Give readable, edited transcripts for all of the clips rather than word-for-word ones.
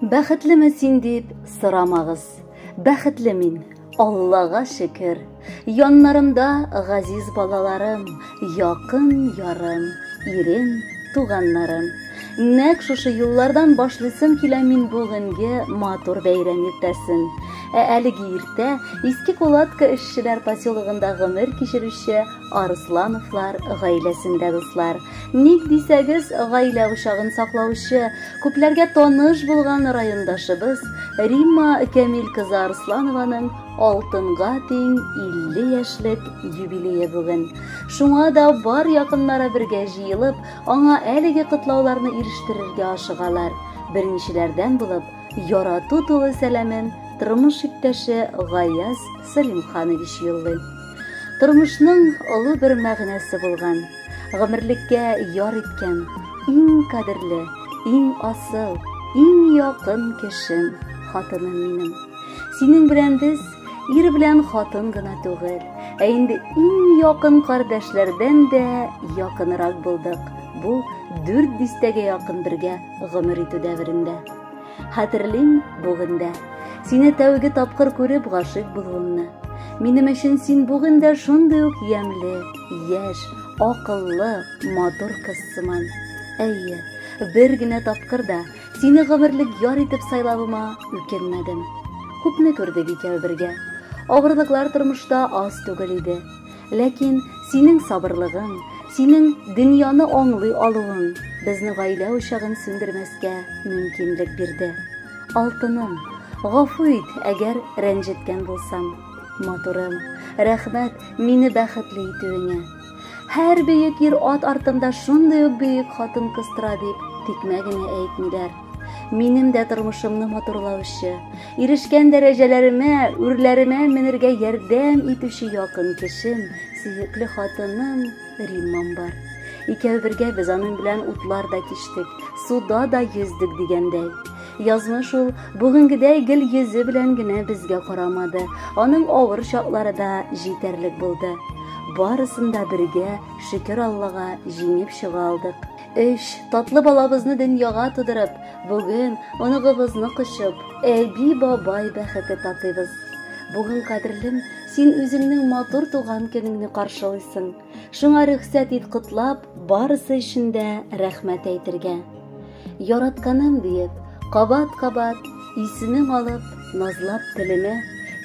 Бәхетлеме син дип сорамагыз. Бәхетле мин, Аллага шөкер. Яннарымда газиз балаларым, якын ярым, ирем, туганнарым. Нәк шушы юллардан башлыйсым килә мин бүгенге матур бәйрәм иртәсен. Әлеге иртә Иске Кулатка эшчеләр поселогында гомер кичерүче Арслановлар гаиләсендә дуслар. Ник дисәгез, гаилә учагын саклаучы, күпләргә таныш булган райондашыбыз Римма Кәмил кызы Арсланованың алтынга тең 50 яшьлек юбилее бүген. Шуңа да бар якыннары бергә җыелып, аңа әлеге котлауларны ирештерергә ашыгалар. Берничеләрдән булып, ярату тулы сәламен тормыш иптәше Гаяз Салимханович юллый. Тормышның олы бер мәгънәсе булган, гомерлеккә яр иткән, иң кадерле, иң асыл, иң якын кешем, хатыным минем. Синең белән без ир белән хатын гына түгел, инде иң якын кардәшләрдән дә якынрак булдык. Бу 4 дистәгә якын бергә гомер итү дәверендә. Хәтерлим бүгендә. Сине тәүге тапкыр күреп гашык булуымны. Минем өчен син бүгендә шундый ук ямьле, яшь, акыллы, матур кызсыман. Әйе, бер генә тапкыр да сине гомерлек яр итеп сайлавыма үкенмәдем. Күпне күрдек икәү бергә. Авырлыклар тормышта аз түгел иде. Ләкин синең сабырлыгың, синең дөньяны аңлый алуың безне гаилә учагын сүндермәскә мөмкинлек бирде. Алтыным, гафу ит, әгәр рәнҗеткән булсам. Матурым, рәхмәт мине бәхетле итүеңә. Һәр бөек ир ат артында шундый ук бөек хатын кыстыра дип тикмә генә әйтмиләр. Минем дә тормышымны матурлаучы, ирешкән дәрәҗәләремә, үрләремә менергә ярдәм итүче якын кешем, сөекле хатыным Риммам бар. Икәү бергә без аның белән утларда кичтек, суда да йөздек дигәндәй. Язмыш ул бүгенгедәй гел йөзе белән генә безгә карамады. Аның авыр чаклары да җитәрлек булды. Барысында бергә, шөкер Аллага, җиңеп чыга алдык. Татлы балабызны дөньяга тудырып, бүген оныгыбызны кочып, әби бабай бәхете татыйбыз. Бүген, кадерлем, син үзеңнең матур туган көнеңне каршылыйсың. Шуңа рөхсәт ит котлап, барысы өчен дә рәхмәт әйтергә. Яратканым диеп, кабат-кабат исемем алып, назлап телемә,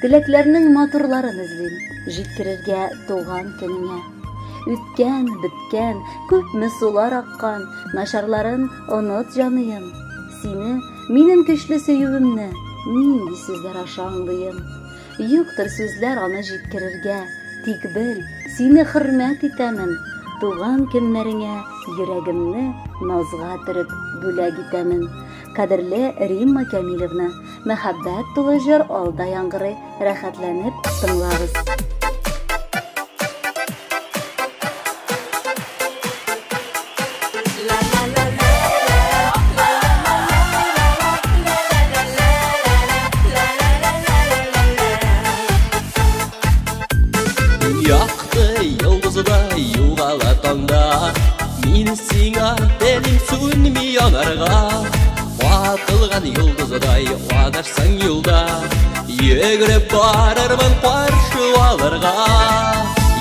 теләкләрнең матурларын эзлим, җиткерергә туган көнеңә. Үткән, биткән, күпме сулар аккан, начарларын онот җаныем. Сине, минем көчле сөюемне, нинди сүзләр аша аңлыйм. Юктыр сүзләр аны җиткерергә, тик бел, сине хөрмәт итәмен. Туган көннәреңә йөрәгемне назга төреп бүләк итәмен. Кадерле Римма Кәмилевна, мәхәббәт тулы җыр алда яңгырый, рәхәтләнеп тыңлагыз. Яқты йолдыздай юғала таңда, мин сиңа телим сүнми янарга. Ватылган йолдыздай адашсаң юлда, йөгереп барырмын каршы алырга.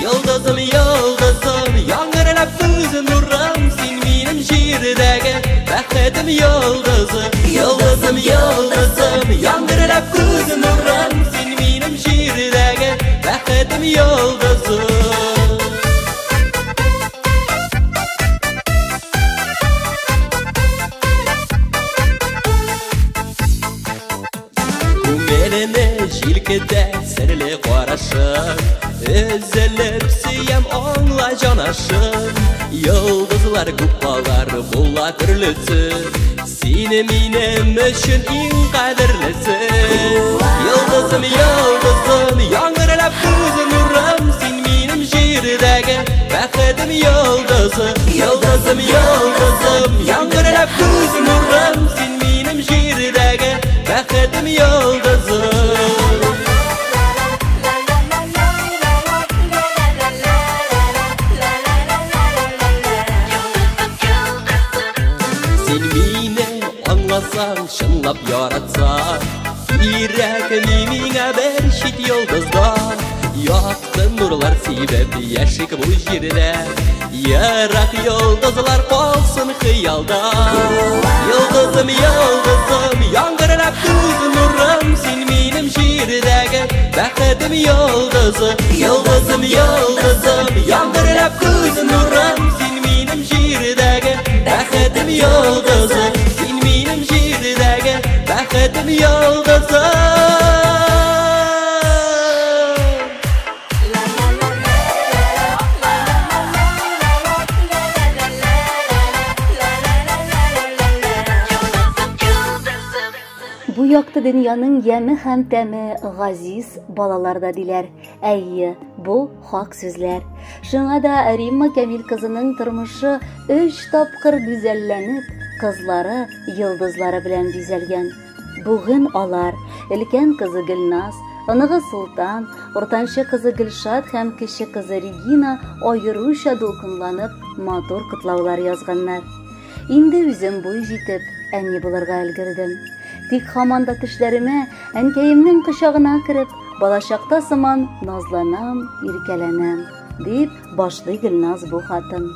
Йолдызым, йолдызым, яңгырлап күзем нурым, син минем җирдәге бәхетем йолдызым. Йолдызым, йолдызым, яңгырлап күзем нурым, син минем җирдәге бәхетем йолдызым. Күңелемә җилкәдә серле карашың, өзелеп сөям аңла җанашың. Йолдызлар күпалар була төрлесе, сине минем өчен иң кадерлесе. Йолдызым, йолдызым, яңгырлап күзем нурым, син минем җирдәге бәхетем йолдызым. Йолдызым, йолдызым, яңгырлап күзем нурым, син минем җирдәге бәхетем йолдызым. Син мине аңласаң булсаң, шынлап яратсаң, кирәкми миңа бер чит йолдыздан. Якты нурлар сибеп яшик бу җирдә, ярак йолдызлар калсын хыялда. Йолдызым, йолдызым, яңгырлап күз нурым, син минем җирдәге бәхетем йолдызы. Йолдызым, йолдызым, яңгырлап күз нурым, син минем җирдәге бәхетем йолдызы. Син минем җирдәге бәхетем йолдызы. Бу якты дөньяның яме һәм тәме газиз балаларда диләр. Әйе, бу хак сүзләр. Шуңа да Римма Камил кызының тормышы 3 тапкыр гүзәлләнеп, кызлары, йолдызлары белән бизәлгән. Бүген алар өлкән кызы Гөлназ, оныгы Султан, уртанчы кызы Гөлшат һәм кече кызы Регина аеруча дулкынланып, матур котлаулар язганнар. Инде үзем буй җитеп, әни булырга өлгердем. Тик һаман да төшләремә әнкәемнең кочагына кереп, балачакта сыман назланам, иркәләнәм, дип башлый Гөлназ бу хатын.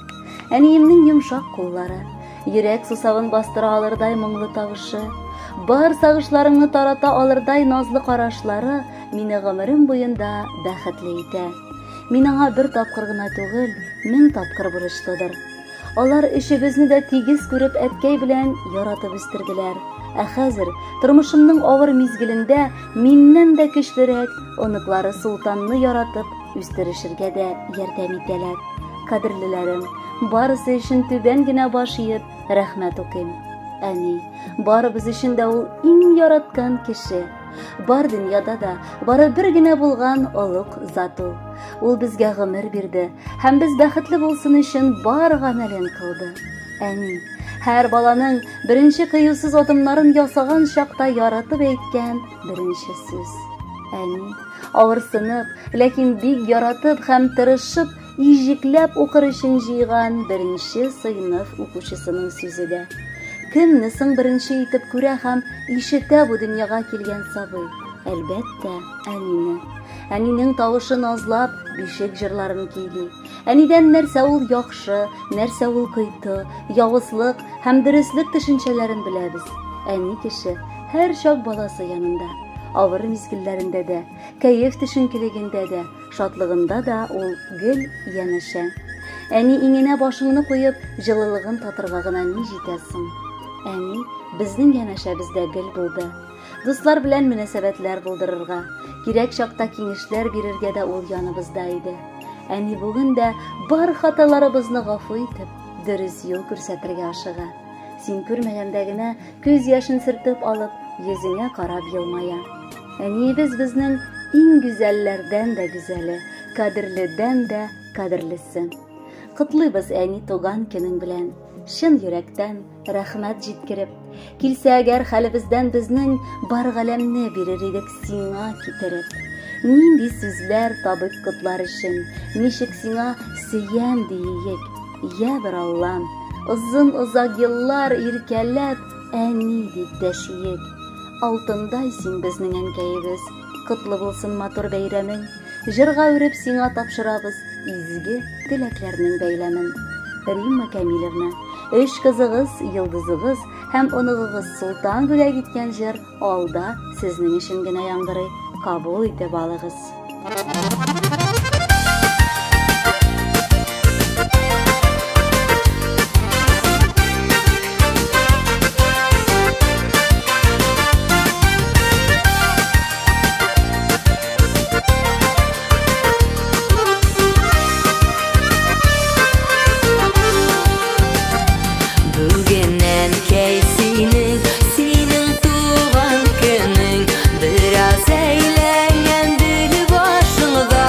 Әниемнең йомшак куллары, йөрәк сусавын бастыра алырдай моңлы тавышы, бар сагышларымны тарата алырдай назлы карашлары мине гомерем буенда бәхетле итә. Мин аңа бер тапкыр гына түгел, 1000 тапкыр бурычлыдыр. Алар эшебезне дә тигез күреп әткәй белән яратып үстерделәр. Ә хәзер тормышымның авыр мизгелендә миннән дә көчлерәк оныклары Султанны яратып үстерешергә дә ярдәм итәләр. Кадерлеләрем, барысы өчен түбән генә баш иеп рәхмәт укыйм. Әни, барыбыз өчен дә ул иң яраткан кеше. Бар дөньяда да бары бер генә булган олуг зат ул. Ул безгә гомер бирде һәм без бәхетле булсын өчен бар гамәлен кылды. Әни, һәр баланың беренче кыюсыз адымнарын ясаган чакта яратып әйткән беренче сүз. Әни, авырсынып, ләкин бик яратып һәм тырышып, иҗекләп укыр өчен җыйган беренче сыйныф укучысының сүзе дә. Кемне соң беренче итеп күрә һәм ишетә бу дөньяга килгән сабый? Әлбәттә, әнине. Әнинең тавышы назлап, бишек җырларын көйли. Әнидән нәрсә ул яхшы, нәрсә ул кыйты, явызлык һәм дөрестлек төшенчәләрен беләбез. Әни кеше һәр чак баласы янында. Авыр мизгелләрендә дә, кәеф төшенкелегендә дә, шатлыгында да ул гел янәшә. Әни иңенә башыңны куеп, җылылыгын татырга гына ни җитәсең? Әни, безнең янәшәбездә гел булды. Дуслар белән мөнәсәбәтләр булдырырга, кирәк чакта киңәшләр бирергә дә ул яныбызда иде. Әни бүген дә бар хаталарыбызны гафу итеп, дөрес юл күрсәтергә ашыга. Син күрмәгәндә генә күз яшын сөртеп алып, йөзеңә карап елмая. Әниебез безнең иң гүзәлләрдән дә гүзәле, кадерледән дә кадерлесе. Котлыйбыз әни туган көнең белән. Шын йөрәктән рәхмәт җиткереп, килсә әгәр хәлебездән безнең бар галәмне бирер идек сиңа китереп. Нинди сүзләр табып котлар өчен, ничек сиңа сөям диек. Я бер Аллам, озын-озак еллар иркәләп, әни дип дәшиек. Алтындай син безнең әнкәебез, котлы булсын матур бәйрәмең. Җырга үреп сиңа тапшырабыз изге теләкләрнең бәйләмен. Римма Камиловна, 3 кызыгыз, йолдызыгыз һәм оныгыгыз Султан бүләк иткән җыр алда сезнең өчен генә яңгырый. Кабул итеп алыгыз. Бүгеннән кәйсинең, синең туган көнең, бераз әйләнгән дил башыңда.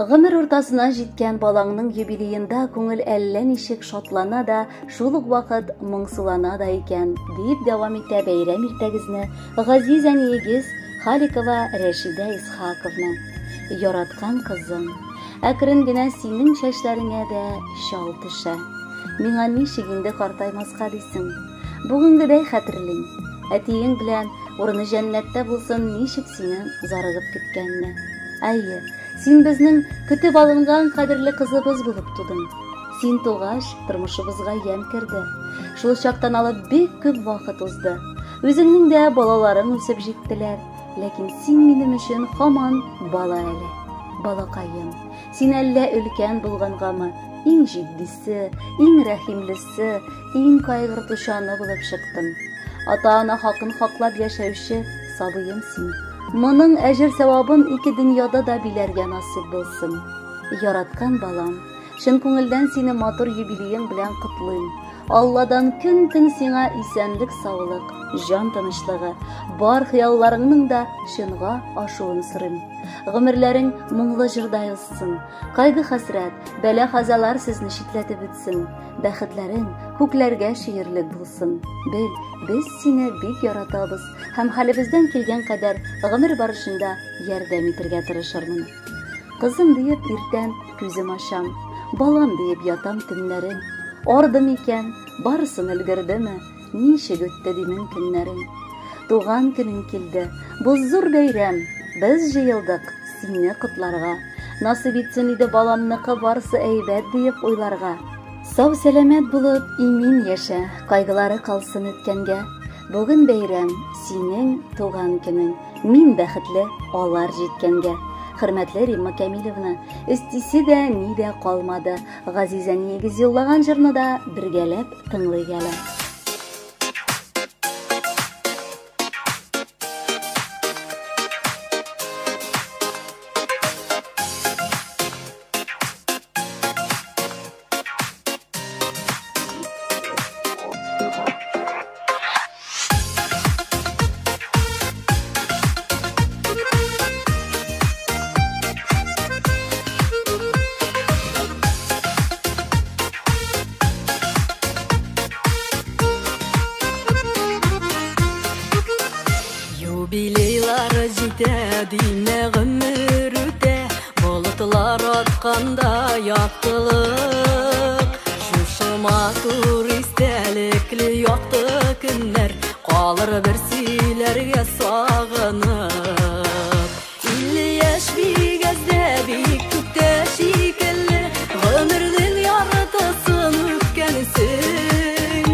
Гомер уртасына җиткән балаңның юбилеенда күңел әллә ничек шатлана да, шул ук вакыт моңсулана да икән, дип дәвам итә бәйрәм иртәгезне газиз әниегез Халикова Рәшидә Исхаковна. Яраткан кызым, әкрен генә синең чәчләреңә дә чал төшә. Миңа ничек инде картаймаска дисең? Бүгенгедәй хәтерлим. Әтиең белән урыны җәннәттә булсын, ничек сине зарыгып көткәнне. Әйе, син безнең көтеп алынган кадерле кызыбыз булып тудың. Син тугач, тормышыбызга ям керде. Шул чактан алып бик күп вакыт узды. Үзеңнең дә балаларың үсеп җиттеләр, ләкин син минем өчен һаман бала әле. Балакаем, син әллә өлкән булгангамы, иң җитдисе, иң рәхимлесе, иң кайгыртучаны булып чыктың. Ата-ана хакын хаклап яшәүче сабыем син. Моның әҗер-савабын ике дөньяда да биләргә насыйп булсын. Яраткан балам, шын күңелдән сине матур юбилеең белән котлыйм. Алладан көн-төн сиңа исәнлек, саулык, җан тынычлыгы, бар хыялларыңның да чынга ашуын сорыйм. Гомерләрең моңлы җырда язсын, кайгы-хәсрәт, бәла-хазалар сезне читләтеп үтсен. Бәхетләрең күкләргә шиерлек булсын. Бел, без сине бик яратабыз һәм хәлебездән килгән кадәр гомер барышында ярдәм итәргә тырышырмын. Кызым диеп иртән күзем ачам, балам диеп ятам төннәрен. Ардым икән, барысын өлгердеме, ничек үтте димен көннәрең. Туган көнең килде, бу зур бәйрәм, без җыелдык сине котларга. Насыйп итсен иде баламныкы барысы әйбәт диеп уйларга. Сау сәламәт булып имин яшә, кайгылары калсын үткәнгә. Бүген бәйрәм, синең туган көнең, мин бәхетле алар җиткәнгә. Хөрмәтле Римма Камиловна, өстисе дә ни дә калмады. Газизә нигез юллаган җырны да бергәләп тыңлыйк әле. Юбилейлары җитә, димә гомер үтә, болытлар атканда яктылык. Шушы матур истәлекле якты көннәр калыр бер сөйләргә сагынып. 50 яшь бигәздә бик күктә шикелле, гомернең яртысын үткәнсең.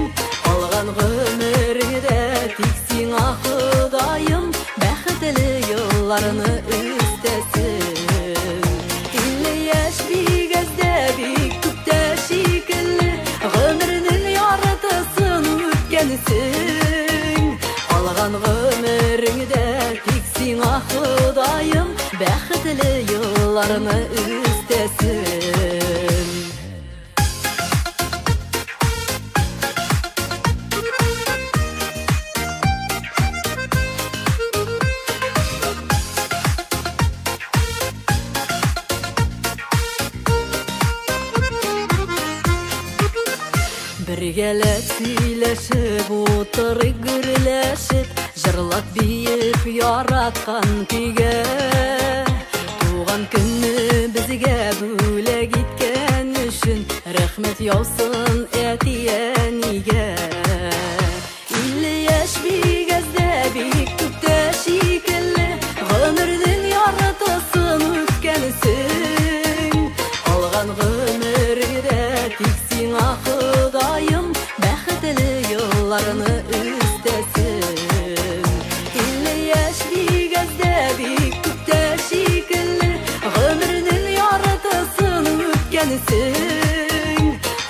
Алган гомергә тик сиңа Ходаем бәхетле елларны үстәсен. 50 яшь бигәздә бик күктә шикелле, гомернең яртысын үткәнсең. Алган гомергә тик сиңа Ходаем бәхетле елларны үстәсен. Бергәләп сөйләшеп, утырык гөрләшеп, җырлап биеп яраткан көйгә. Туган көнне безгә бүләк иткән өчен рәхмәт яусын әти-әнигә. 50 яшь бигәздә бик күктә шикелле, гомернең яртысын үткәнсең. Алган гомергә тик сиңа Ходаем бәхетле елларны үстәсен. 50 яшь бигәздә бик күктә шикелле, гомернең яртысын үткәнсең.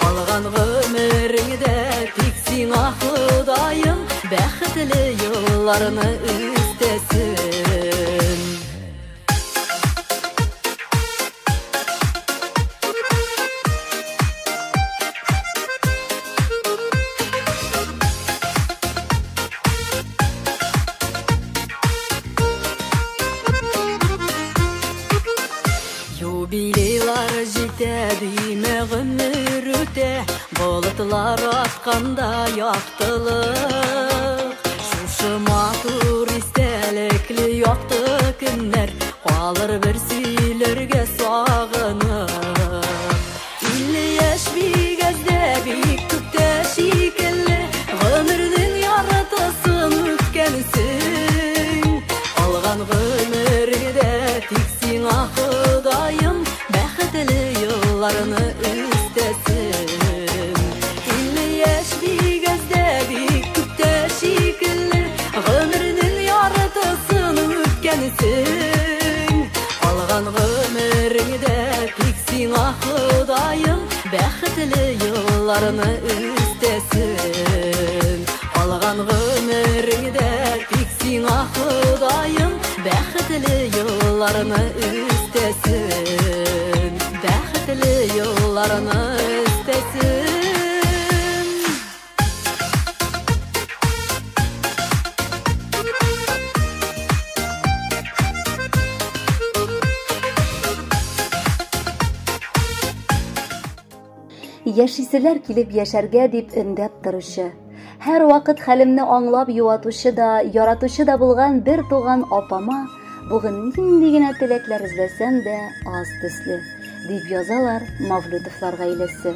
Алган гомергә тик сиңа Ходаем бәхетле елларны үстәсен. istediğime ömür öte bulutlar atqanda yaktılık şuшы матур истелекли yakты günler kalır bir süylörge sağınıp 50 yaş bir gözde bir küpte şekilli ömrünün yaratasın ötkensin algan ömürde tiksin Xudayım bəxtli yıllarını istesin 50 yaş bir gözde bir küpte şekilli ömrünün yaratasın ötkensin algan ömürde tiksin Xudayım bəxtli yıllarını istesin algan ömürde tiksin Xudayım bəxtli yıllarını istesin bəxtli yıllarını istesin Яшиселәр килеп яшәргә дип өндәп торучы, һәр вакыт хәлемне аңлап юатучы да, яратучы да булган бер туган апама бүген нинди генә теләкләр эзләсәм дә аз төсле, дип язалар Мавлудовлар гаиләсе.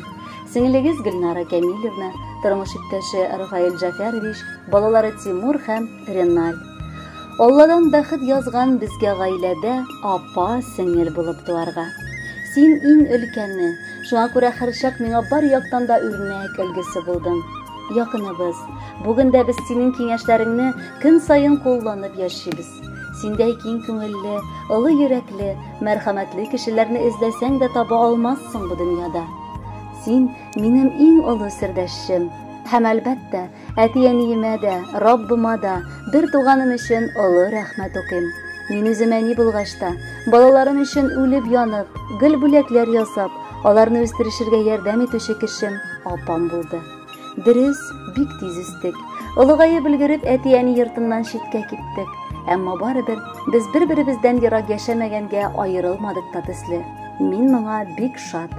Сеңлегез Гөлнара Камиловна, тормыш иптәше Рафаэль Джафарович, балалары Тимур һәм Реналь. Алладан бәхет язган безгә гаиләдә апа, сеңел булып туарга. Син иң өлкәне, шуңа күрә һәрчак миңа бар яктан да үрнәк өлгесе булдың. Якыныбыз, бүген дә без синең киңәшләреңне көн сайын кулланып яшибез. Синдәй киң күңелле, олы йөрәкле, мәрхәмәтле кешеләрне эзләсәң дә таба алмассың бу дөньяда. Син минем иң олы сердәшем. Һәм әлбәттә, әти-әниемә дә, Раббыма да бер туганым өчен олы рәхмәт укыйм. Мин үземә ни булгач та, балаларым өчен үлеп янып, гөл бүләкләр ясап, аларны үстерешергә ярдәм итүче кешем апам булды. Дөрес, бик тиз үстек. Олыгайып өлгереп, әти-әни йортыннан читкә киттек. Әмма барыбер без бер-беребездән ерак яшәмәгәнгә аерылмадык та төсле. Мин моңа бик шат.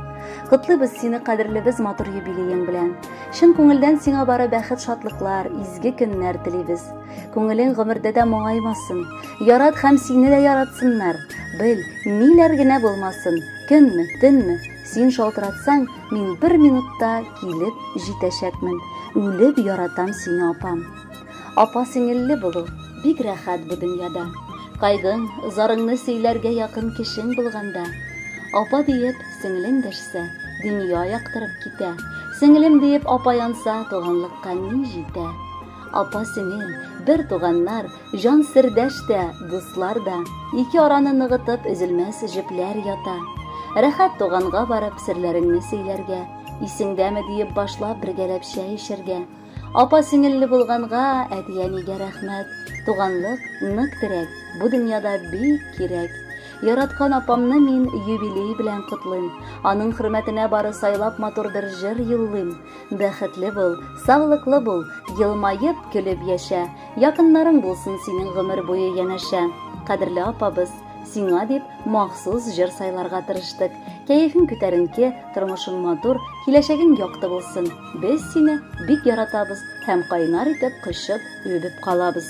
Котлыбыз сине, кадерлебез, матур юбилеең белән. Чын күңелдән сиңа бары бәхет, шатлыклар, изге көннәр телибез. Күңелең гомердә дә моңаймасын. Ярат һәм сине дә яратсыннар. Бел, ниләр генә булмасын, көнме, төнме, син шалтыратсаң, мин бер минутта килеп җитәчәкмен. Үлеп яратам сине, апам. Апа сеңелле булу бик рәхәт бу дөньяда. Кайгың, зарыңны сөйләргә якын кешең булганда. Апа диеп сеңлең дәшсә, дөнья яктырып китә. Сеңлем диеп апа янса, туганлыкка ни җитә. Апа сеңел, бер туганнар, жан сердәш тә, дуслар да, ике араны ныгытып өзелмәс җепләр ята. Рәхәт туганга барып серләреңне сөйләргә, исеңдәме диеп башлап бергәләп чәй эчәргә. Апа сеңелле булганга әти-әнигә рәхмәт. Туганлык нык терәк, бу дөньяда бик кирәк. Яраткан апамны мин юбилей белән котлыйм. Аның хөрмәтенә бары сайлап матур бер җыр юллыйм. Бәхетле бул, саулыклы бул, елмаеп көлеп яшә. Якыннарың булсын синең гомер буе янәшә. Кадерле апабыз, сиңа дип махсус җыр сайларга тырыштык. Кәефең күтәренке, тормышың матур, киләчәгең якты булсын. Без сине бик яратабыз һәм кайнар итеп кышып, үбеп калабыз.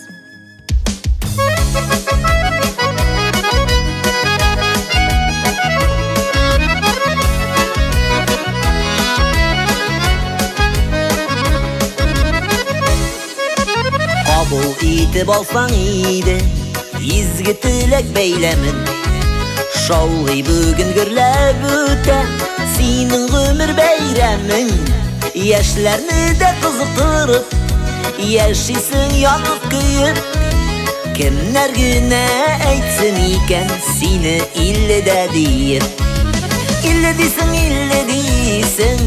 Kabul itib alsan iydi, izgi tilek beylemin. Şauli bugün gürlep öte, senin ömür beyremin. Yaşlarını da kızıktırıp, yaşisin yanıp kıyıp. Kimler güne eytsin iken, seni ille de deyip. İlle disin, ille disin,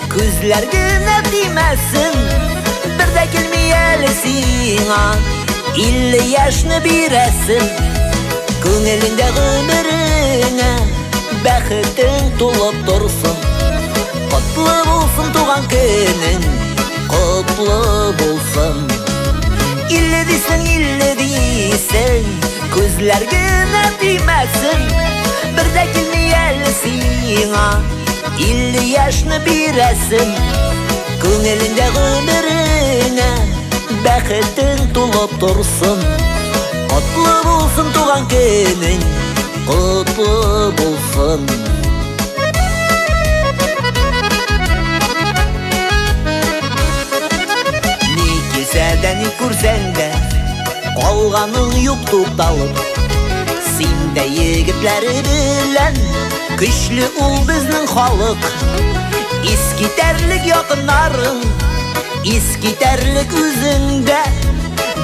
gözler güne demesin. Bir de gelmeyelisin an, ille yaşını biresin. Көңеліңдә гомереңә бәхетең тулып торсын. Котлы булсын туган көнең, котлы булсын. Илле дисең, күзләр генә тимәсен. Бер дә килмәй әле сиңа 50 яшны бирәсем Күңелеңдә гомереңә бәхетең тулып торсын Котлы булсын туган көнең Котлы булсын Ни килсә дә, ни күрсәң дә Калганың юк тукталып Син дә егетләре белән Көчле ул безнең халык Искитәрлек якыннарың Искитәрлек үзеңдә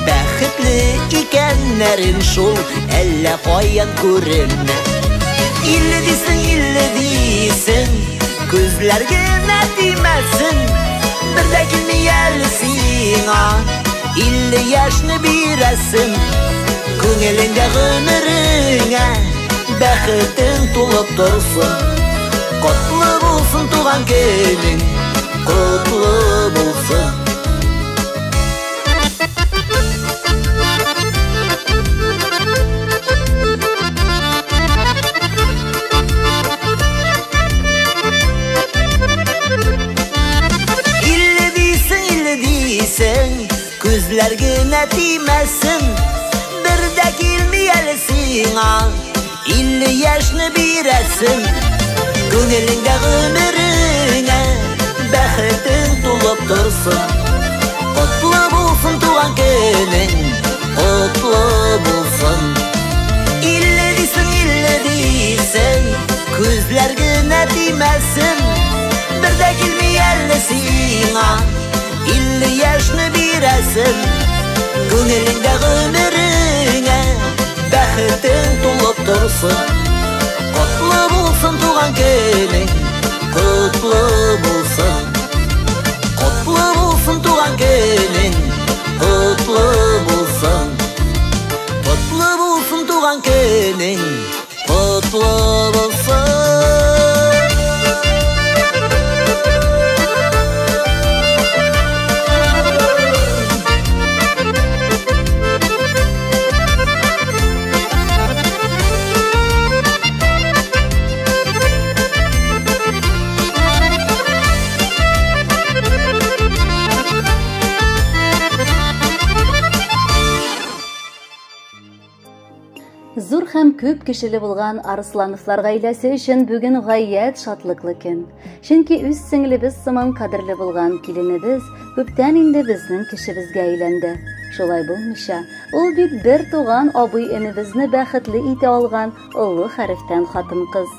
Бәхетле икәннәрен шул Әллә каян күренә 50 дисең Күзләр генә тимәсен Бер дә килми әле сиңа 50 яшны бирәсем Күңелеңдә гомереңә бәхетең тулып торсын Котлы булсын туган көнең Котлы булсын Күзләр генә тимәсен Бер дә килми әле сиңа 50 яшны бирәсем Күңелеңдә гомереңә бәхетең тулып торсын Котлы булсын туган көнең Котлы булсын 50 дисең Күзләр генә тимәсен Бер дә килми әле сиңа 50 яшны бирәсем Күңелеңдә гомереңә бәхетең тулып торсын Котлы булсын туган көнең Котлы булсын Котлы булсын туган көнең Котлы булсын Котлы булсын туган көнең Котлы булсын Зур һәм күп кешеле булган Арслановлар гаиләсе өчен бүген гаять шатлыклы көн. Чөнки үз сеңлебез сыман кадерле булган киленебез күптән инде безнең кешебезгә әйләнде. Шулай булмыйча, ул бит бер туган абый энебезне бәхетле итә алган олы хәрефтән хатын-кыз.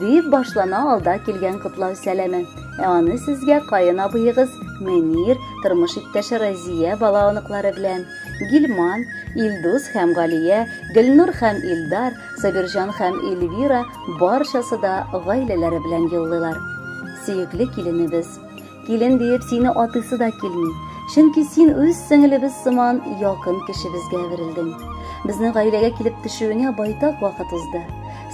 Дип башлана алда килгән котлау сәламе. Аны сезгә кайын абыегыз Мөнир, тормыш иптәше Разия баланыклары белән, Гилман, Илдус һәм Галия, Гөлнур һәм Илдар, Сабирҗан һәм Эльвира барчасы да гаиләләре белән юллыйлар. Сөекле киленебез, килен диеп сине атысы да килми. Чөнки син үз сеңлебез сыман якын кешебезгә әверелдең. Безнең гаиләгә килеп төшүенә байтак вакыт узды.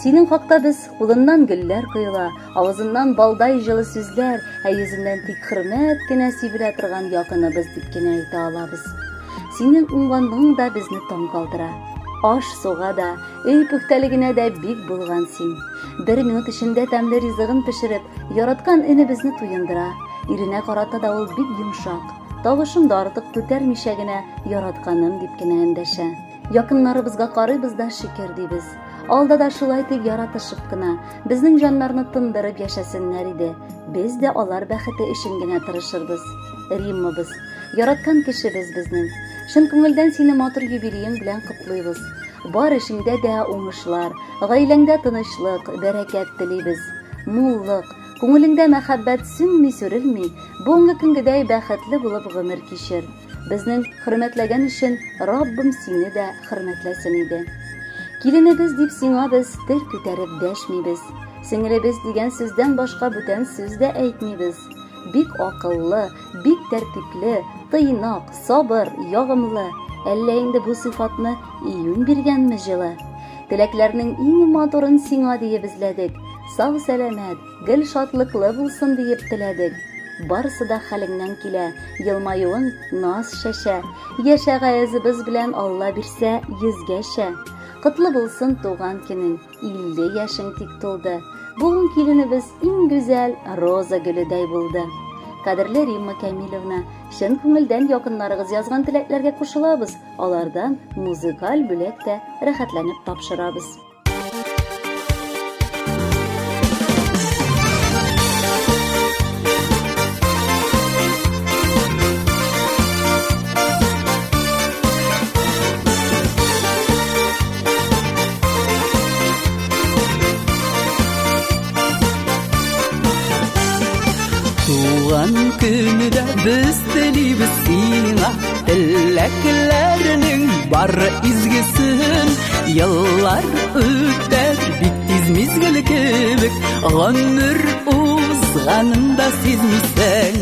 Синең хакта без кулыннан гөлләр коела, авызыннан балдай җылы сүзләр, йөзеннән тик хөрмәт кенә сибелә торган якыныбыз дип кенә әйтә алабыз. Синең уңганлыгың да безне таң калдыра. Аш суга да, өй пөхтәлегенә дә бик булган син. 1 минут эчендә тәмле ризыгын пешереп, яраткан энебезне туендыра. Иренә карата да ул бик йомшак. Тавышында артык күтәрмичә генә яратканым дип кенә эндәшә. Якыннарыбызга карыйбыз да шикер дибез. Алда да шулай тик яратышып кына безнең җаннарны тындырып яшәсеннәр иде. Без дә алар бәхете өчен генә тырышырбыз. Риммабыз, яраткан кешебез безнең. Шын күңелдән сине матур юбилеең белән котлыйбыз. Бар эшеңдә дә уңышлар, гаиләңдә тынычлык, бәрәкәт телибез. Муллык, күңелеңдә мәхәббәт сүнми сүрелми, бүгенге көнгедәй бәхетле булып гомер кичер. Безнең хөрмәтләгән өчен Раббым сине дә хөрмәтләсен иде. Киленебез дип сиңа без тел күтәреп дәшмибез. Сеңлебез дигән сүздән башка бүтән сүз дә әйтмибез. Бик акыллы, бик тәртипле, тыйнак, сабыр, ягымлы. Әллә инде бу сыйфатны июнь биргәнме җылы? Теләкләрнең иң матурын сиңа диеп эзләдек. Сау сәламәт, гел шатлыклы булсын диеп теләдек. Барысы да хәлеңнән килә, елмаюың наз шәшә. Яшә гаязыбыз белән Алла бирсә 100гәчә. Котлы булсын туган көнең, 50 яшың тик тулды. Бүген киленебез иң гүзәл роза гөледәй булды. Кадерле Римма Камиловна, шын күңелдән якыннарыгыз язган теләкләргә кушылабыз. Алардан музыкаль бүләк тә рәхәтләнеп тапшырабыз. Туган көнедә без телибез сиңа, теләкләрнең бары изгесен. Еллар үтәр бик тиз мизгел кебек, гомер узганында сизмисең.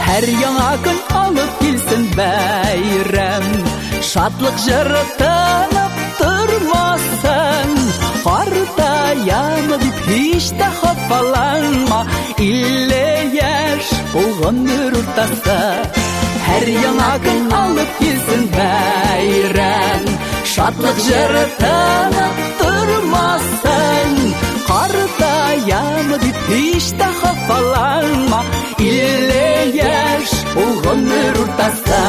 Һәр яңа көн алып килсен бәйрәм, шатлык җыры тынып тормасын. Картаямы дип һич тә хафаланма, 50 яшь ул гомер уртасы. Һәр яңа көн алып килсен бәйрәм, шатлык җыры тынып тормасын. Картаямы дип һич тә хафаланма, 50 яшь ул гомер уртасы.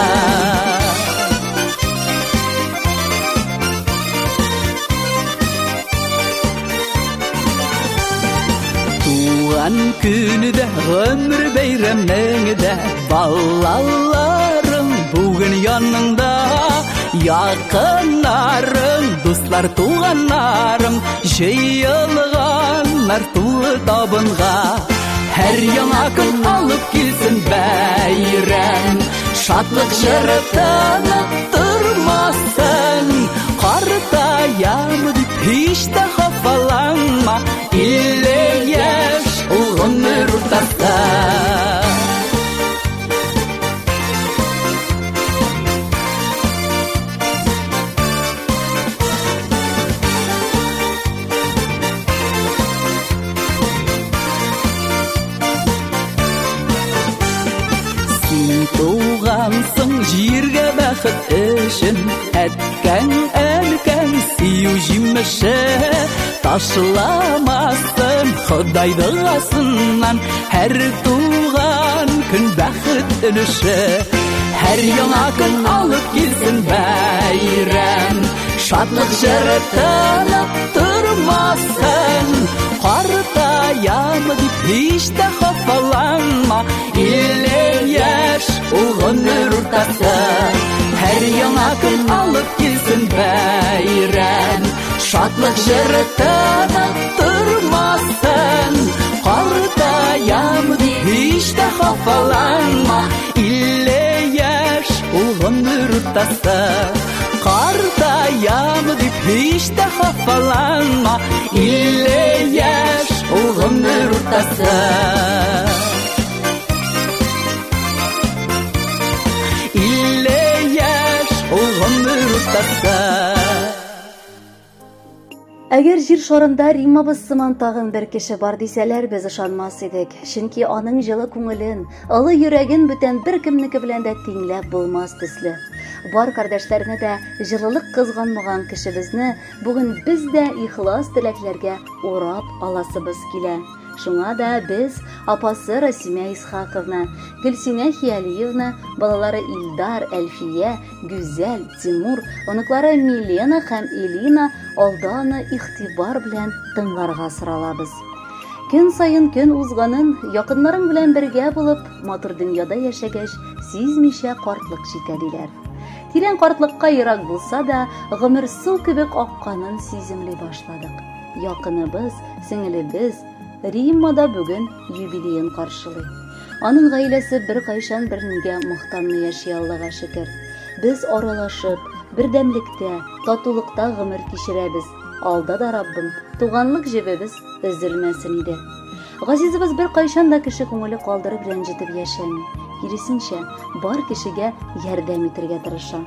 Туган көнедә, гомер бәйрәмеңдә, балаларым бүген яныңда. Якыннарым, дуслар, туганнарым, җыелганнар тулы табынга. Һәр яңа көн алып килсен бәйрәм, шатлык җыры тынып тормасын. Картаямы дип һич тә хафаланма, 50 яшь ул гомер уртасы. Син тугансың җиргә бәхет өчен, әткәң, әлкәң сөю җимеше. Ташламасын Ходай дуасыннан, һәр туган көн бәхет өлеше. Һәр яңа көн алып килсен бәйрәм, шатлык җыры тынып тормасын. Картаямы дип һич тә хафаланма, 50 яшь ул гомер уртасы. Һәр яңа көн алып килсен бәйрәм, шатлык җыры тынып тормасын. Картаямы дип һич тә хафаланма, 50 яшь ул гомер уртасы. Картаямы дип һич тә хафаланма, 50 яшь ул гомер уртасы. 50 яшь ул гомер уртасы. Әгәр җир шарында Риммабыз сыман тагын бер кеше бар дисәләр, без ышанмас идек. Чөнки аның җылы күңелен, олы йөрәген бүтән бер кемнеке белән дә тиңләп булмас төсле. Бар кардәшләрне дә җылылык кызганмаган кешебезне бүген без дә ихлас теләкләргә урап аласыбыз килә. Шуңа да без апасы Расимә Исхаковна, Гөлсинә Хиялиевна, балалары Илдар, Әлфия, Гүзәл, Тимур, оныклары Милена һәм Элина алданы игътибар белән тыңларга соралабыз. Көн сайын көн узганын, якыннарың белән бергә булып, матур дөньяда яшәгәч, сизмичә картлык җитә диләр. Тирән картлыкка ерак булса да, гомер су кебек акканын сиземли башладык. Якыныбыз, сеңелебез Риммада бүген юбилейын каршылый. Аның гаиләсе бер кайчан бернигә мохтанмый яши, Аллага шөкер. Без аралашып, бердәмлектә, татулыкта гомер кичерәбез. Алда да Раббым, туганлык җебебез өзелмәсен иде. Газизыбыз бер кайчан да кеше күңеле калдырып рәнҗетеп яшәми. Киресенчә, бар кешегә ярдәм итәргә тырыша.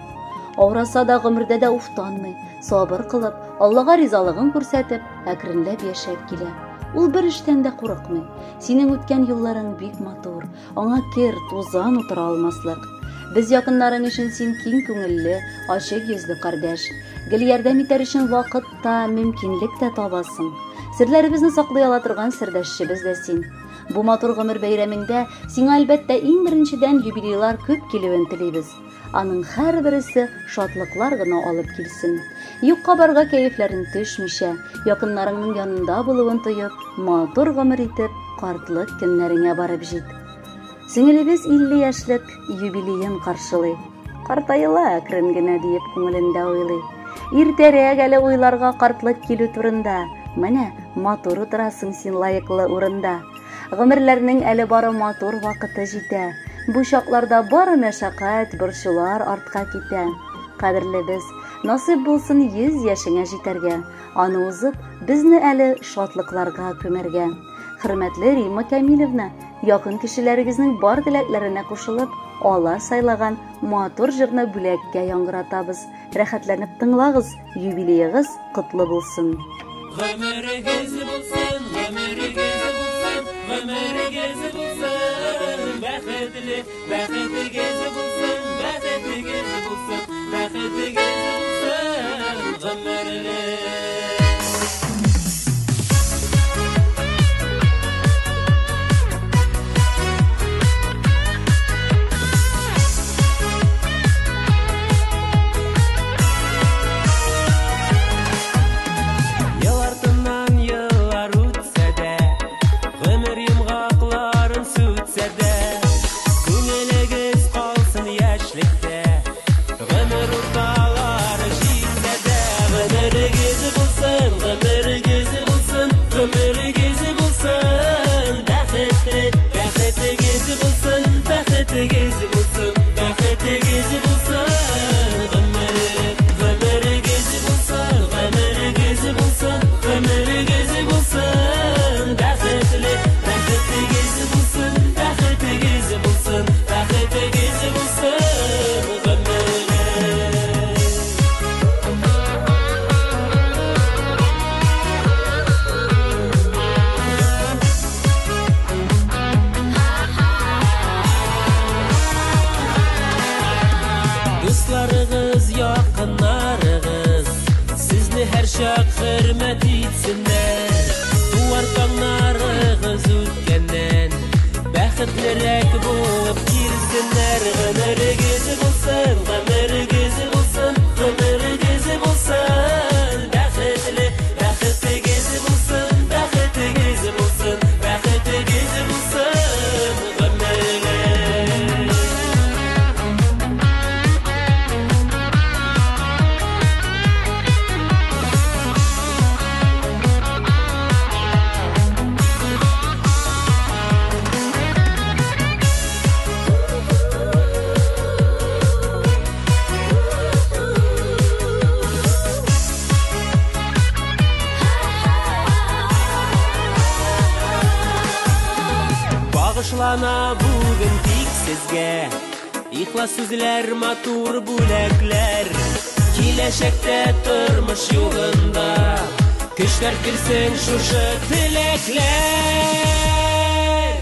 Авыраса да гомердә дә уфтанмый, сабыр кылып, Аллага ризалыгын күрсәтеп, әкренләп яшәп килә. Ул бер эштән дә курыкмый. Синең үткән юлларың бик матур, аңа кер, тузан утыра алмаслык. Без якыннарың өчен син киң күңелле, ачык йөзле кардәш. Гел ярдәм итәр өчен вакыт та, мөмкинлек тә табасың. Серләребезне саклый ала торган сердәшебез дә син. Бу матур гомер бәйрәмендә сиңа әлбәттә иң беренчедән юбилейлар күп килүен телибез. Аның һәрберсе шатлыклар гына алып килсен. Юкка барга кәефләрен төшмичә, якыннарыңның янында булуын тоеп, матур гомер итеп, картлык көннәреңә барып җит. Сеңелебез 50 яшьлек юбилеен каршылый. Картайыла әкрен генә диеп күңелендә уйлый. Иртәрәк әле уйларга картлык килү турында. Менә матур утырасың син лайыклы урында. Гомерләрнең әле бары матур вакыты җитә. Бу чакларда бары мәшәкать, борчулар артка китә. Кадерлебез, насыйп булсын 100 яшеңә җитәргә. Аны узып, безне әле шатлыкларга күмәргә. Хөрмәтле Римма Камиловна, якын кешеләрегезнең бар теләкләренә кушылып, алар сайлаган матур җырны бүләккә яңгыратабыз. Рәхәтләнеп тыңлагыз, юбилеегыз котлы булсын. Гомерегез булсын, гомерегез булсын, гомерегез булсын, бәхетле, бәхетегез булсын, бәхетегез булсын, бәхетегез булсын, гомерле. Dostlarınız, yakınlarınız sizni her şak hürmet etsinler. Duvar kanlarınız ötkenden bәхетлерәк булып килсеннәр. Гомерегез булсын, гомерегез булсын, гомерегез булсын, бәхетле, бәхетегез булсын, бәхетегез булсын, бәхетегез булсын, гомерле. Bağışlana bugün tик сезгә ихлас сүзләр, матур бүләкләр. Киләчәктә тормыш юлында көчләр килсен шушы теләкләр.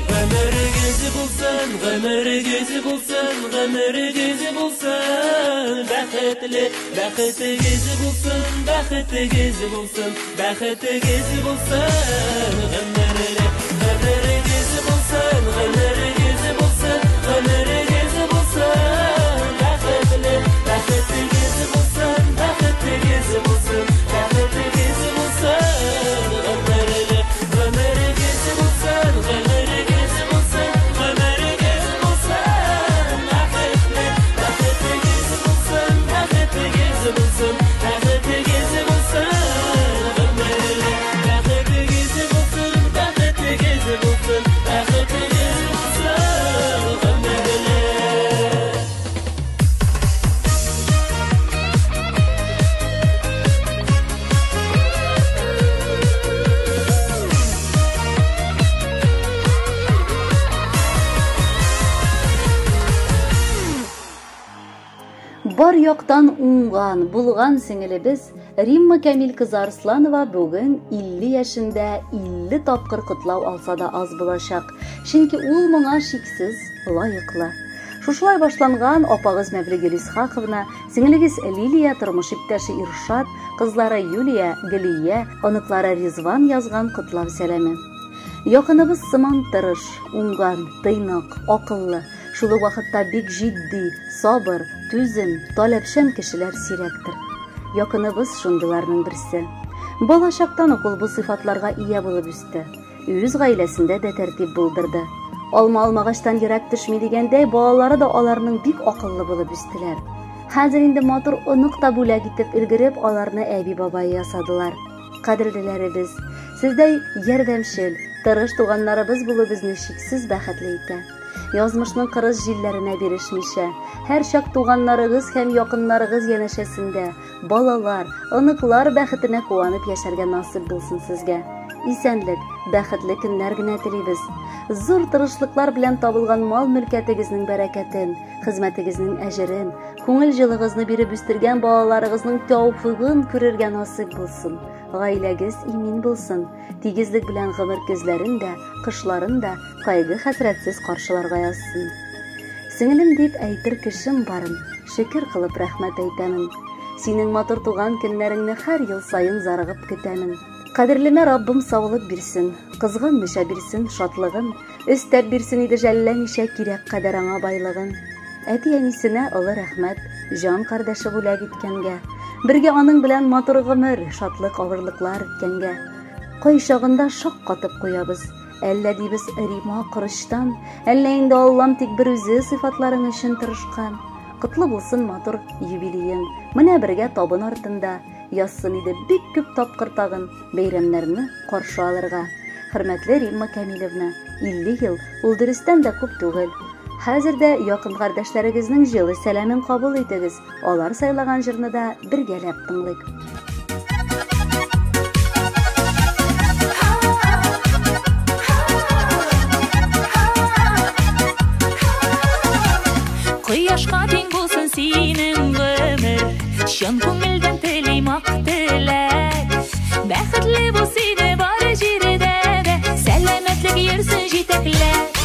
Гомерегез булсын, гомерегез булсын, гомерегез булсын, бәхетле, бәхетегез булсын, бәхетегез булсын, бәхетегез булсын, гомерле, гомерегез булсын, гомерегез булсын, гомерегез булсын, бәхетле, бәхетегез булсын, бәхетегез булсын, бәхетегез булсын, гомерле, гомерегез булсын, гомерегез булсын, гомерегез булсын, бәхетле, бәхетегез булсын, бәхетегез булсын, бәхетегез булсын, гомерле, бәхетегез булсын, бәхетегез булсын, бәхетегез булсын, гомерле. Бар яктан уңган, булган сеңелебез Римма Камил кызы Арсланова бүген 50 яшендә 50 тапкыр котлау алса да аз булачак. Чөнки ул моңа шиксез лаеклы. Шушылай башланган апагыз Мәвлигөл Исхаковна, сеңлегез Лилия, тормыш иптәше Иршат, кызлары Юлия, Галия, оныклары Ризван язган котлау сәламе. Якыныбыз сыман тырыш, уңган, тыйнак, акыллы, шул вакытта бик җитди, сабыр, түзем, таләпчән кешеләр сирәктер. Якыныбыз шундыйларның берсе. Бала чактан ук ул бу сыйфатларга ия булып үсте. Үз гаиләсендә дә тәртип булдырды. Алма алмагачтан йөрәк төшми дигәндәй, балалары да аларның бик акыллы булып үстеләр. Хәзер инде матур онык та бүләк итеп өлгереп, аларны әби-бабай ясадылар. Кадерлеләребез, сездәй ярдәмчел, тырыш туганнарыбыз булу безне шиксез бәхетле итә. Язмышның кырыс җилләренә бирешмичә, һәр чак туганнарыгыз һәм якыннарыгыз янәшәсендә балалар, оныклар бәхетенә куанып яшәргә насыйп булсын сезгә. Исәнлек, бәхетле көннәр генә телибез. Зур тырышлыклар белән табылган мал-мөлкәтегезнең бәрәкәтен, хезмәтегезнең әҗерен, күңел җылыгызны биреп үстергән балаларыгызның тәүфыгын күрергә насыйп булсын. Гаиләгез имин булсын. Тигезлек белән гомер көзләрен дә, кышларын да кайгы-хәсрәтсез каршыларга язсын. Сеңелем дип әйтер кешем барын, шөкер кылып рәхмәт әйтәмен. Синең матур туган көннәреңне һәр ел сайын зарыгып көтәмен. Кадерлеме Раббым саулык бирсен, кызганмыйча бирсен шатлыгын, өстәп бирсен иде жәлләмичә кирәк кадәр аңа байлыгын. Әти-әнисенә олы рәхмәт, җан кардәше бүләк иткәнгә, бергә аның белән матур гомер, шатлык авырлыклар иткәнгә. Кай чагында шак катып куябыз, әллә дибез Рима Кырычтан, әллә инде Аллам тик бер үзе сыйфатларың өчен тырышкан. Котлы булсын матур юбилеең, менә бергә табын артында яссын иде бик күп тапкыр тагын бәйрәмнәрне каршы алырга. Хөрмәтле Римма Камиловна, 50 ел ул дөрестән дә күп түгел. Хәзер дә якын кардәшләрегезнең җылы сәламен кабул итегез. Алар сайлаган җырны да бергәләп тыңлыйк. Кояшка тең булсын синең гомер, җан күңелдән телим ак теләк. Бәхетле бул сине бар җирдә дә, сәламәтлек йөрсен җитәкләп.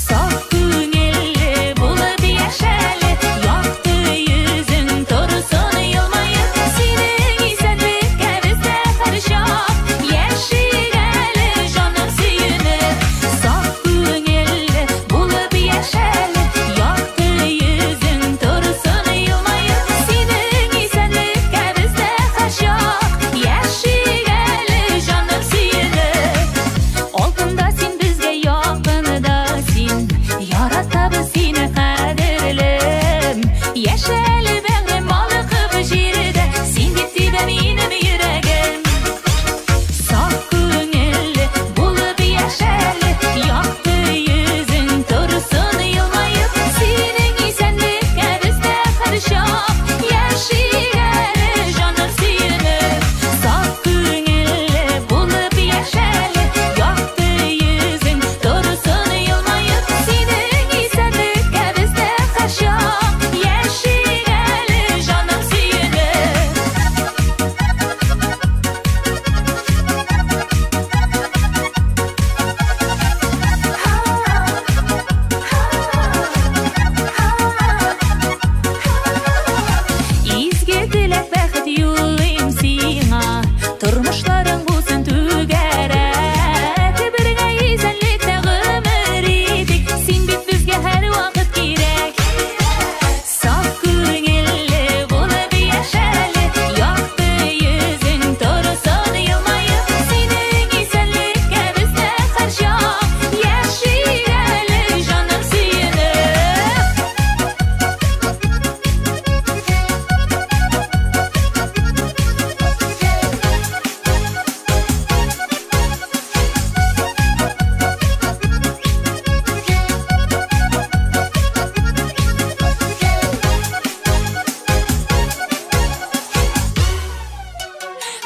Саф күңелле булып яшәле, якты йөзең торсын елмаеп. Синең исәнлеккә бездә һәр чак яшигәле җаным сөенеп. Саф күңелле булып яшәле, якты йөзең торсын елмаеп. Синең исәнлеккә бездә һәр чак яшигәле җаным сөенеп. Алтында син безгә якында син, яратабыз сине кадерлем. Яшәле бәгърем балкып җирдә, син дип тибә минем йөрәгем. Саф күңелле булып яшәле, якты йөзең торсын елмаеп. Синең исәнлеккә бездә һәр чак яшигәле җаным сөенеп. Саф күңелле булып яшәле, якты йөзең торсын елмаеп. Синең исәнлеккә бездә һәр чак яшигәле җаным сөенеп. Изге теләк бәхет юлыйм сиңа, тормышларың булсын түгәрәк. Бергә исәнлектә гомер итик, син бит безгә һәр вакыт кирәк. Саф күңелле булып яшәле, якты йөзең торсын елмаеп. Синең исәнлеккә бездә һәр чак яшигәле җаным сөенеп.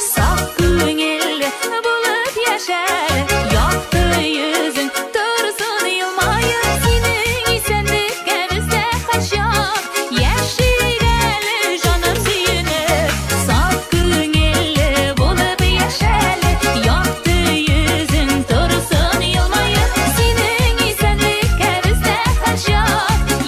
Саф күңелле булып яшәле, якты йөзең торсын елмаеп. Синең исәнлеккә бездә һәр чак яшигәле җаным сөенеп. Саф күңелле булып яшәле, якты йөзең торсын елмаеп. Синең исәнлеккә бездә һәр чак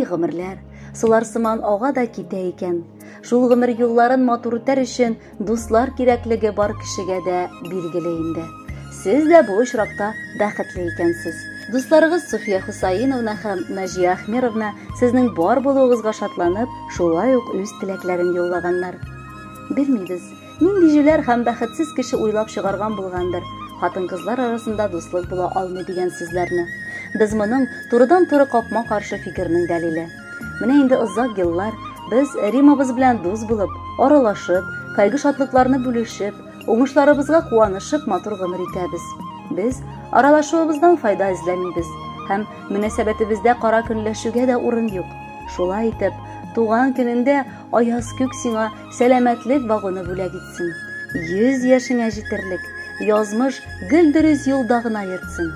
Ай гомерләр, сулар сыман ага да китә икән. Шул гомер юлларын матур итәр өчен дуслар кирәклеге бар кешегә дә билгеле инде. Сез дә бу очракта бәхетле икәнсез. Дусларыгыз Суфия Хусаиновна һәм Наҗия Ахмировна сезнең бар булуыгызга шатланып, шулай ук үз теләкләрен юллаганнар. Белмибез, нинди җүләр һәм бәхетсез кеше уйлап чыгарган булгандыр. Хатын-кызлар арасында дуслык була алмый дигән сүзләрне. Без моның турыдан-туры капма каршы фикернең дәлиле. Менә инде озак еллар без Римабыз белән дус булып, аралашып, кайгы-шатлыкларны бүлешеп, уңышларыбызга куанышып матур гомер итәбез. Без аралашуыбыздан файда эзләмибез һәм мөнәсәбәтебездә кара көнләшүгә дә урын юк. Шулай итеп, туган көнендә аяз күк сиңа сәламәтлек багыны бүләк итсен. 100 яшеңә җитерлек, язмыш гөлдерез юлда гына йөртсен.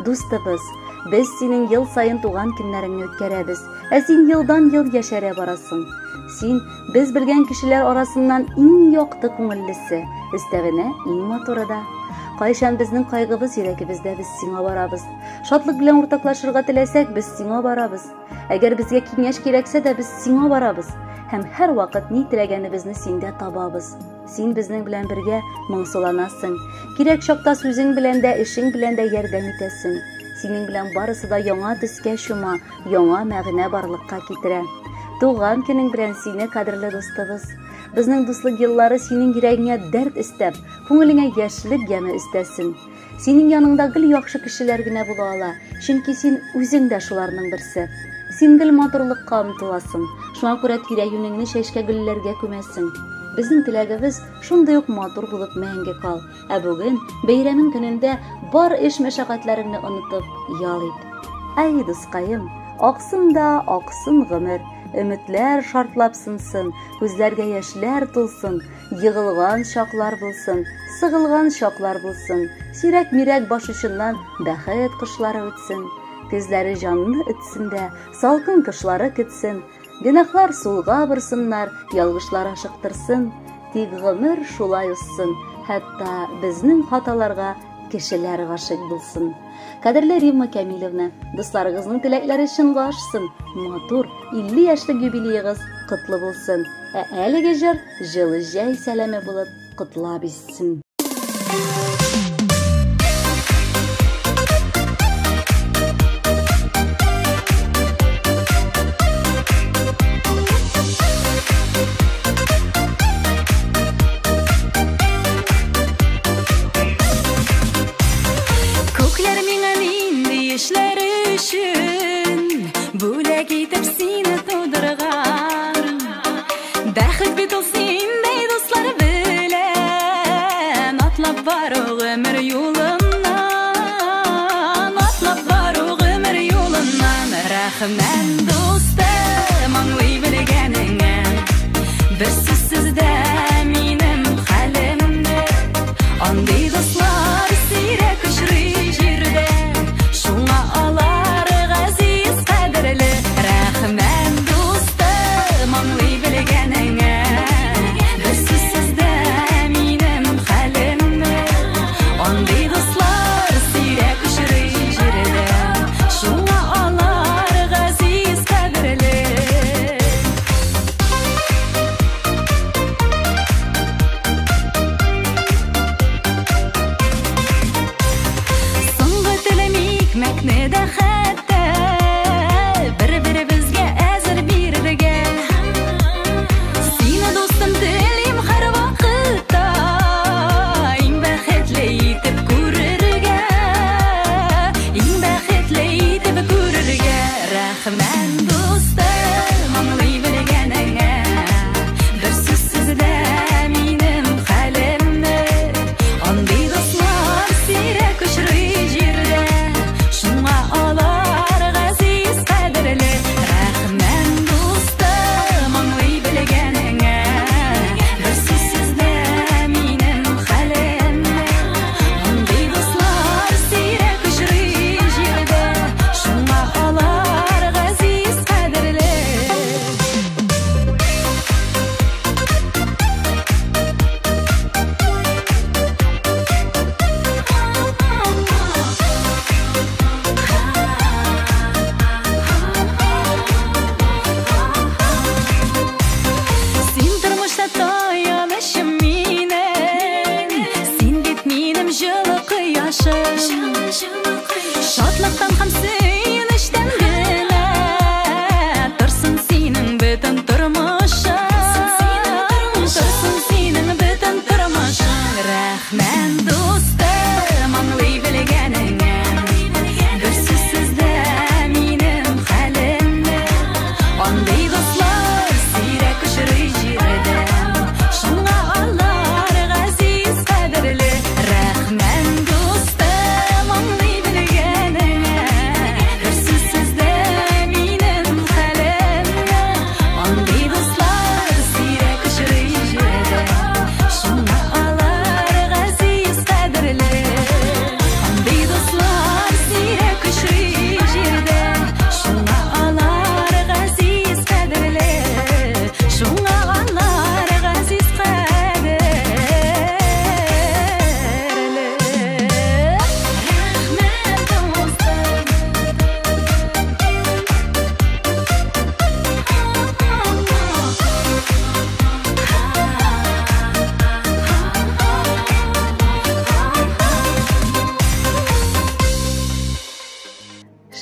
Дустыбыз, без синең ел сайын туган көннәреңне үткәрәбез, ә син елдан-ел яшәрә барасың. Син без белгән кешеләр арасыннан иң якты күңеллесе, өстәвенә иң матуры да. Кайчан безнең кайгыбыз йөрәгебездә без сиңа барабыз. Шатлык белән уртаклашырга теләсәк, без сиңа барабыз. Әгәр безгә киңәш кирәксә дә, без сиңа барабыз. Һәм һәр вакыт ни теләгәнебезне синдә табабыз. Син безнең белән бергә моңсуланасың. Кирәк чакта сүзең белән дә, эшең белән дә ярдәм итәсең. Синең белән барысы да яңа төскә чума, яңа мәгънә барлыкка китерә. Туган көнең белән сине, кадерле дустыбыз. Безнең дуслык еллары синең йөрәгеңә дәрт истәп, күңелеңә яшьлек яме истәсен. Синең яныңда гел яхшы кешеләр генә була ала, чөнки син үзең дә шуларның берсе. Син гел матурлыкка омтыласың, шуңа күрә тирә-юнеңне чәчкә гөлләргә күмәсең. Безнең теләгебез шундый ук матур булып мәңге кал. Ә бүген бәйрәмең көнендә бар эш мәшәкатьләреңне онытып ял ит. Әй дускаем, аксын да аксын гомер. Өметләр шартлап сынсын, күзләргә яшьләр тулсын, йыгылган чаклар булсын, сыгылган чаклар булсын, сирәк-мирәк баш очыннан бәхет кошлары үтсен, күзләре җанны үтсен дә, салкын кышлары көтсен, гөнаһлар сулга борсыннар, ялгышлар ашыктырсын, тик гомер шулай узсын, хәтта безнең хаталарга кешеләр гашык булсын. Кадерле Римма Камиловна, дусларыгызның теләкләре чынга ашсын, матур 50 яшьлек юбилейгыз котлы булсын. Ә әлеге җыр җылы җәй сәламе булып котлап исsin. Рәхмәт дустым, аңлый белгәнеңә, бер сүзсез дә минем хәлемне. Андый дуслар сирәк очрый җирдә, шуңа алар газиз кадерле. Рәхмәт дустым, аңлый белгәнеңә, бер сүзсез дә минем хәлемне. Андый дуслар сирәк очрый җирдә, шуңа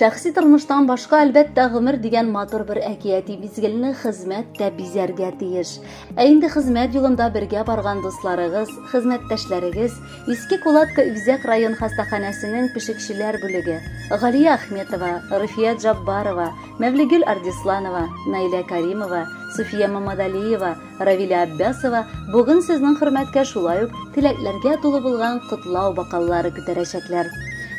Шәхси тормыштан башка әлбәттә гомер дигән матур бер әкияти мизгелне хезмәт тә бизәргә тиеш. Ә инде хезмәт юлында бергә барган дусларыгыз, хезмәттәшләрегез, Иске Кулатка Үзәк район хастаханәсенең пешекчеләр бүлеге, Галия Ахметова, Рифия Джаббарова, Мәвлигөл Ардисланова, Наиля Каримова, Суфия Мамадалиева, Равиля Аббасова бүген сезнең хөрмәткә шулай ук теләкләргә тулы булган котлау бакаллары күтәрәчәкләр.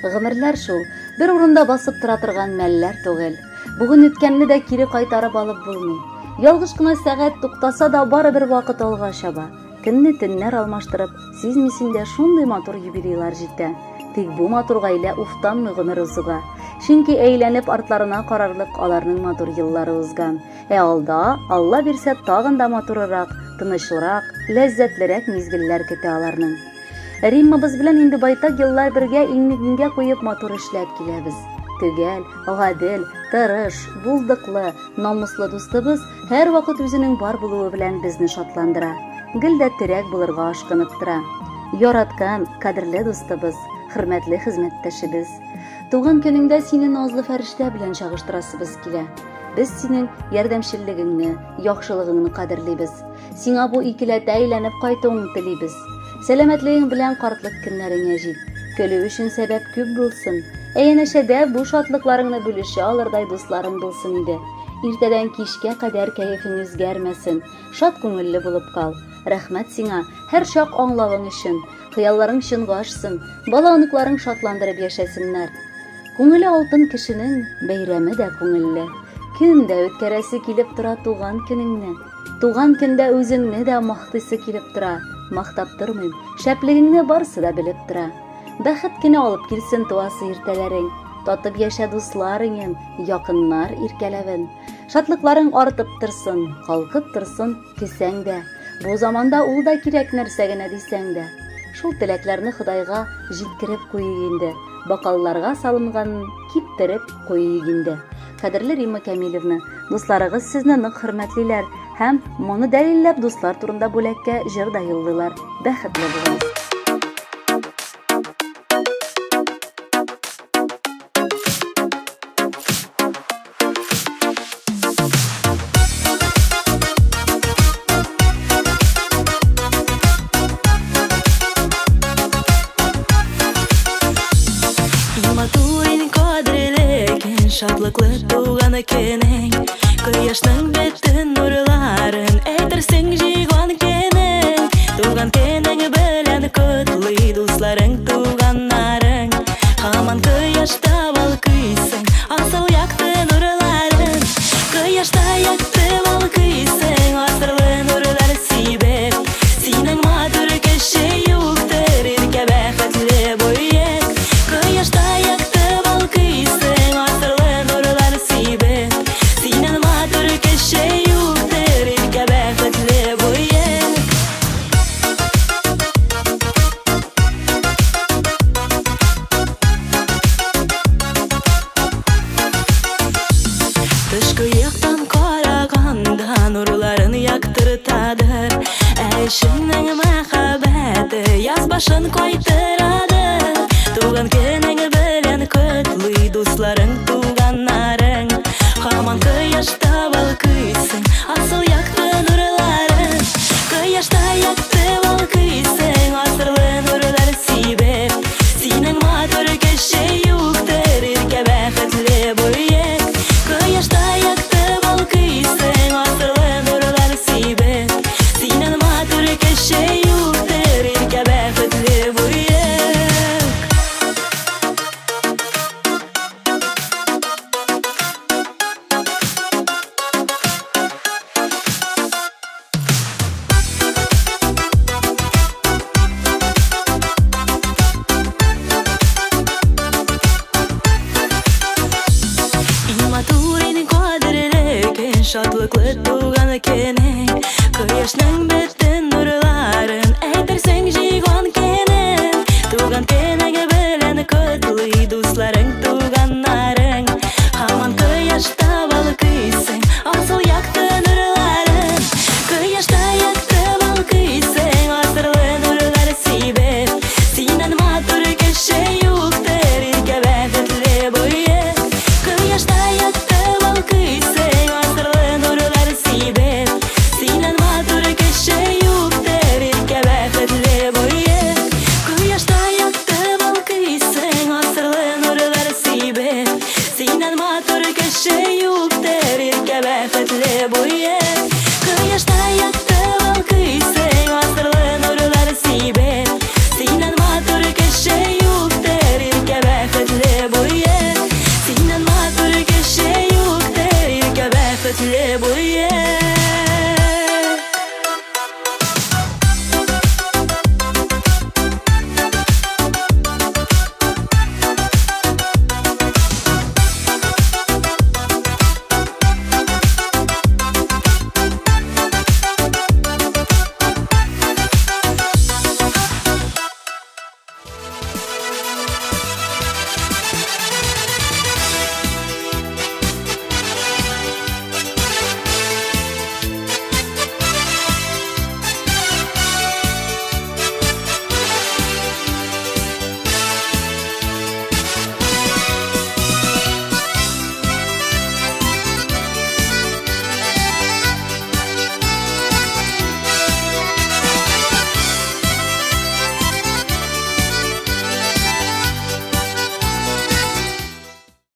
Гомерләр шул, бер урында басып тора торган мәлләр түгел. Бүген үткәнне дә кире кайтарып алып булмый. Ялгыш кына сәгать туктаса да барыбер вакыт алга чаба. Көнне төннәр алмаштырып, сизмисеңдә шундый матур юбилейлар җитә. Тик бу матур гаилә уфтанмый гомер узуга. Чөнки әйләнеп артларына карарлык аларның матур еллары узган. Алда, Алла бирсә, тагын да матуррак, тынычлырак, ләззәтлерәк мизгелләр көтә аларның. Риммабыз белән инде байтак еллар бергә иңнегенгә куеп матур эшләп киләбез. Төгәл, гадел, тырыш, булдыклы, намуслы дустыбыз һәр вакыт үзенең бар булуы белән безне шатландыра. Гел дә терәк булырга ашкынып тора. Яраткан, кадерле дустыбыз, хөрмәтле хезмәттәшебез. Туган көнеңдә сине назлы фәрештә белән чагыштырасыбыз килә. Без синең ярдәмчеллегеңне, яхшылыгыңны кадерлибез. Сиңа бу икеләтә әйләнеп кайтуыңны телибез. Сәламәтлегең белән картлык көннәреңә җит. Көлү өчен сәбәп күп булсын. Янәшәдә бу шатлыкларыңны бүлешә алырдай дусларың булсын иде. Иртәдән кичкә кадәр кәефең үзгәрмәсен. Шат күңелле булып кал. Рәхмәт сиңа һәр чак аңлавың өчен. Хыялларың чынга ашсын. Балалыкларың шатландырып яшәсеннәр. Күңеле алтын кешенең бәйрәме дә күңелле. Көндә үткәрәсе килеп тора туган көнеңне. Туган көндә үзеңне дә мактыйсы килеп тора. Мактап тормыйм, шәплегеңне барсы да белеп тора. Бәхет кенә алып килсен туасы иртәләрең. Татып яшә дусларың, якыннар иркәләвен. Шатлыкларың артып торсын, калкып торсын кисәң дә. Бу заманда ул да кирәк нәрсә генә дисәң дә. Шул теләкләрне Худайга җиткереп куйыйк инде. Бакалларга салынганын киптереп куйыйк инде. Кадерле Римма Камилевна, дусларыгыз сезне нык хөрмәтлиләр һәм моны дәлилләп дуслар турында бүләккә җыр да юллыйлар. Бәхетле булыгыз. Шатлыклы туган көнең, кояшның бөтен нурларын әйтерсең җыйган көнең. Туган көнең белән котлый дусларың, туганнарың. Һаман кояшта балкыйсың, асыл якты нурларын. Кояшта якты балкыйсың, асырлы нурлар сибеп. Синең матур кеше юктыр, иркә бәхетле буйык. Кояшта якты балкыйсың, Эшеңнең мәхәббәте яз башын кайтырады. Туган көнең белән котлый дусларың, туганнарың. Һаман кояшта балкыйсың, асыл якты нурларын. Кояшта якты балкыйсың, асырлы нурлар сибеп. Синең матур кеше юктыр, иркә бәхетле буйык. Кояшта якты балкыйсың, асырлы нурлар сибеп. Синең матур кеше юктыр, иркә бәхетле буйык. Шатлыклы туган көнең, кояшның бөтен нурларын әйтерсең җыйган көнең. Туган көнең белән котлый дусларың, туганнарың. Һаман кояшта балкыйсың, асыл якты нурларын. Кояшта якты балкыйсың, асырлы нурлар сибеп. Синең матур кеше юктыр, иркә бәхетле буйык. кеше юктыр, иркә бәхетле бу